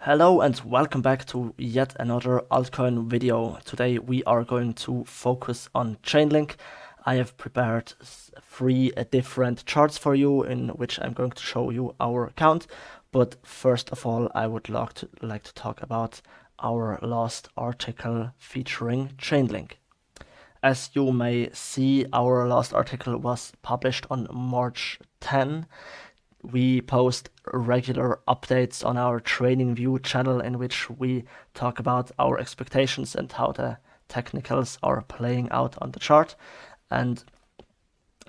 Hello and welcome back to yet another altcoin video. Today we are going to focus on Chainlink. I have prepared three different charts for you in which I'm going to show you our account. But first of all, I would like to talk about our last article featuring Chainlink. As you may see, our last article was published on March 10. We post regular updates on our TradingView channel in which we talk about our expectations and how the technicals are playing out on the chart. And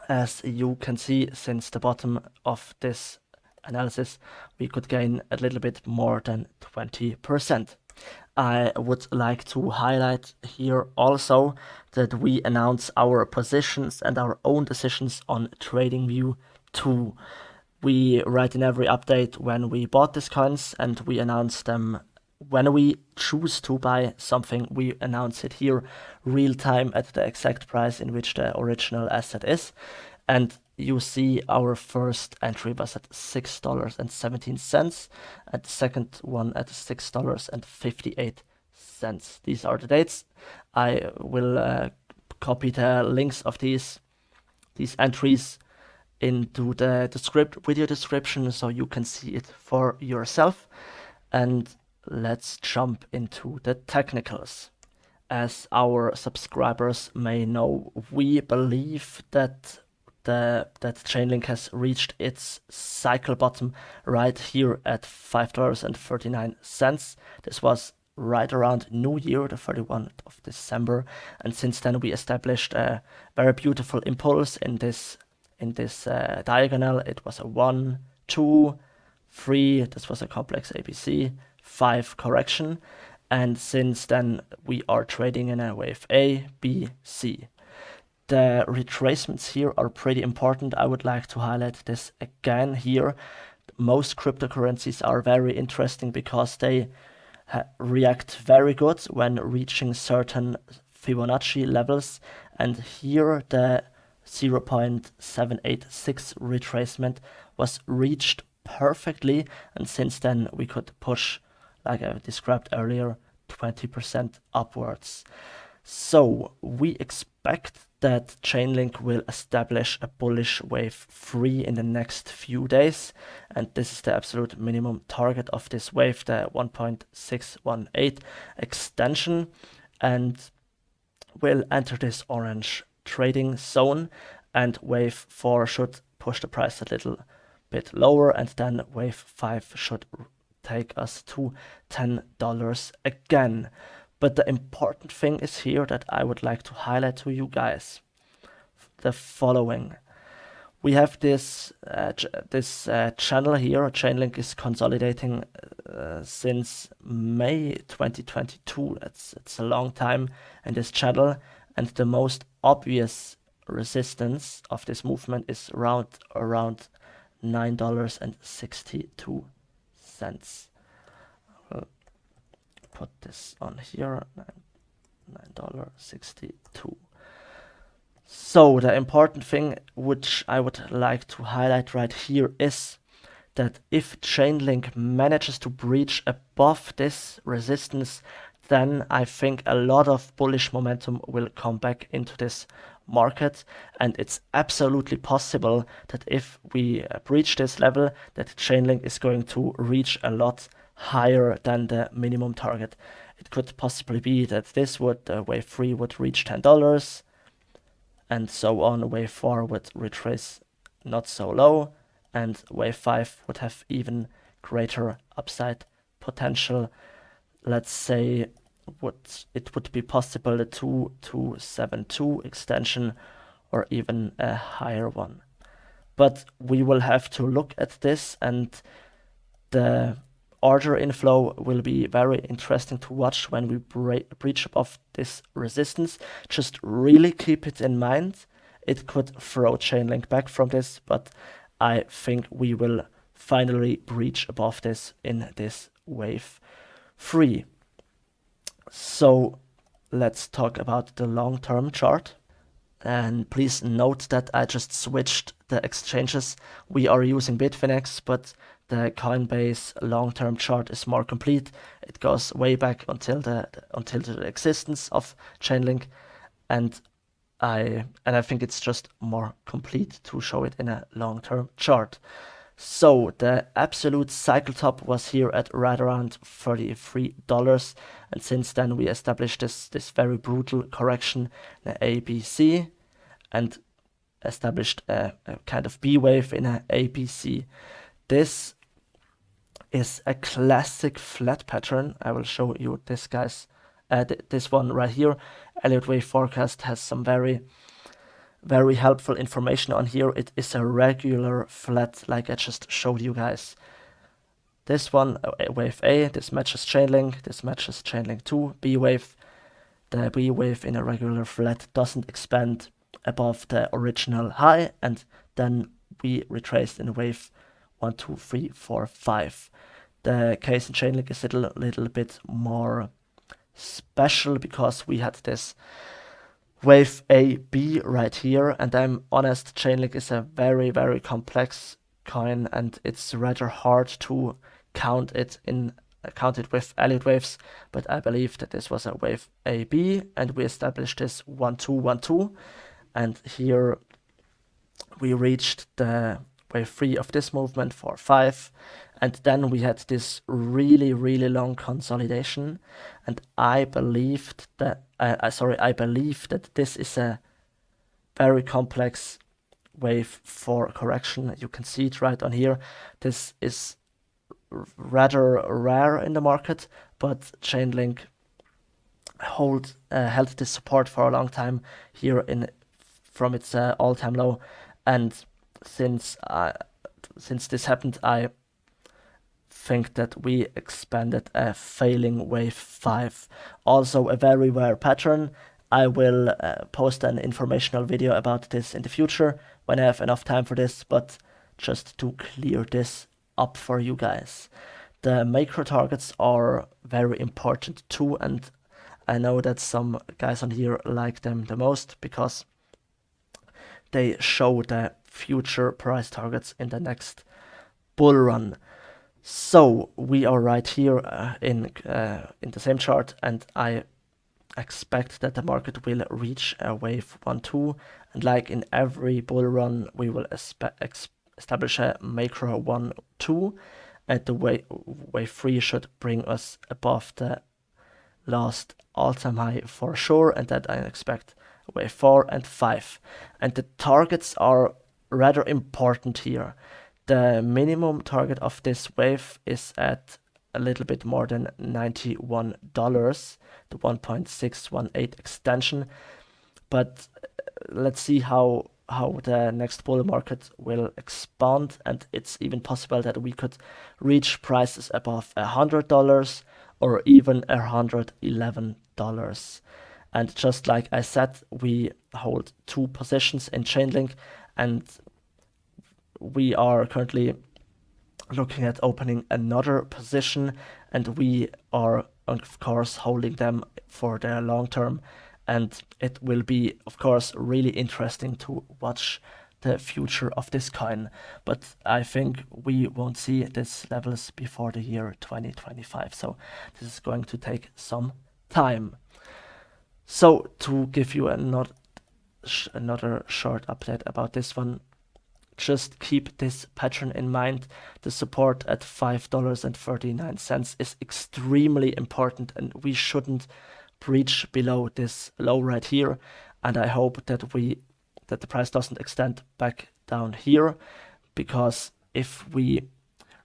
as you can see, since the bottom of this analysis, we could gain a little bit more than 20%. I would like to highlight here also that we announce our positions and our own decisions on TradingView 2. We write in every update when we bought these coins, and we announce them when we choose to buy something. We announce it here real time at the exact price in which the original asset is. And you see our first entry was at $6.17 and the second one at $6.58. These are the dates. I will copy the links of these entries into the video description so you can see it for yourself. And let's jump into the technicals. As our subscribers may know, we believe that Chainlink has reached its cycle bottom right here at $5.39. This was right around New Year, the 31st of December, and since then we established a very beautiful impulse in this diagonal. It was a 1, 2, 3, this was a complex ABC, 5 correction, and since then we are trading in a wave A, B, C. The retracements here are pretty important. I would like to highlight this again here. Most cryptocurrencies are very interesting because they react very good when reaching certain Fibonacci levels, and here the 0.786 retracement was reached perfectly, and since then we could push, like I described earlier, 20% upwards. So we expect that Chainlink will establish a bullish wave 3 in the next few days, and this is the absolute minimum target of this wave, the 1.618 extension, and will enter this orange trading zone, and wave 4 should push the price a little bit lower, and then wave 5 should take us to $10 again. But the important thing is here that I would like to highlight to you guys the following. We have this channel here. Chainlink is consolidating since May 2022. It's a long time in this channel, and the most obvious resistance of this movement is around $9.62. I'll put this on here, $9.62. So the important thing which I would like to highlight right here is that if Chainlink manages to breach above this resistance, then I think a lot of bullish momentum will come back into this market, and it's absolutely possible that if we breach this level, that Chainlink is going to reach a lot higher than the minimum target. It could possibly be that this would wave 3 would reach $10, and so on. Wave 4 would retrace not so low, and wave 5 would have even greater upside potential. Let's say it would be possible the 2272 extension or even a higher one. But we will have to look at this, and the order inflow will be very interesting to watch when we breach above this resistance. Just really keep it in mind. It could throw Chainlink back from this, but I think we will finally breach above this in this wave 3. So let's talk about the long-term chart. And please note that I just switched the exchanges. We are using Bitfinex, but the Coinbase long-term chart is more complete. It goes way back until the existence of Chainlink, and I think it's just more complete to show it in a long-term chart. So the absolute cycle top was here at right around $33, and since then we established this very brutal correction, the ABC, and established a kind of B wave in a ABC. This is a classic flat pattern. I will show you this, guys. This one right here. Elliot wave forecast has some very helpful information on here. It is a regular flat, like I just showed you guys. This one, wave A, this matches Chainlink, this matches Chainlink 2, B wave. The B wave in a regular flat doesn't expand above the original high, and then we retraced in wave 1, 2, 3, 4, 5. The case in Chainlink is a little bit more special because we had this wave AB right here, and I'm honest, Chainlink is a very complex coin, and it's rather hard to count it with Elliot waves, but I believe that this was a wave AB, and we established this 1, 2, 1, 2, and here we reached the wave 3 of this movement for 5, and then we had this really long consolidation, and I believe that this is a very complex wave for correction. You can see it right on here. This is rather rare in the market, but Chainlink held this support for a long time here from its all-time low, and since this happened, I think that we expanded a failing wave 5. Also a very rare pattern. I will post an informational video about this in the future when I have enough time for this, but just to clear this up for you guys. The macro targets are very important too, and I know that some guys on here like them the most because they show the future price targets in the next bull run. So we are right here in the same chart, and I expect that the market will reach a wave 1, 2, and like in every bull run, we will establish a macro 1, 2, and the wave 3 should bring us above the last all-time high for sure, and that I expect wave 4 and 5. And the targets are rather important here. The minimum target of this wave is at a little bit more than $91, the 1.618 extension. But let's see how the next bull market will expand, and it's even possible that we could reach prices above $100 or even $111. And just like I said, we hold 2 positions in Chainlink, and we are currently looking at opening another position, and we are of course holding them for the long term, and it will be of course really interesting to watch the future of this coin, but I think we won't see these levels before the year 2025, so this is going to take some time. So to give you another short update about this one, just keep this pattern in mind. The support at $5.39 is extremely important, and we shouldn't breach below this low right here. And I hope that the price doesn't extend back down here, because if we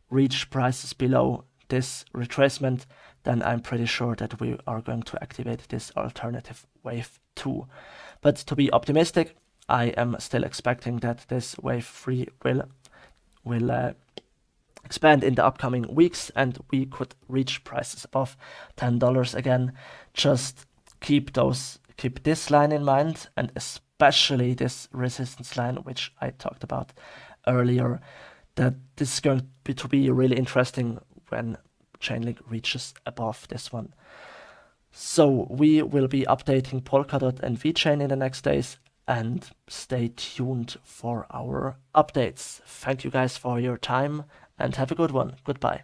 reach prices below this retracement, then I'm pretty sure that we are going to activate this alternative wave 2. But to be optimistic, I am still expecting that this wave 3 will expand in the upcoming weeks, and we could reach prices above $10 again. Just keep this line in mind, and especially this resistance line, which I talked about earlier, that this is going to be really interesting when Chainlink reaches above this one. So we will be updating Polkadot and VeChain in the next days, and stay tuned for our updates. Thank you guys for your time, and have a good one. Goodbye.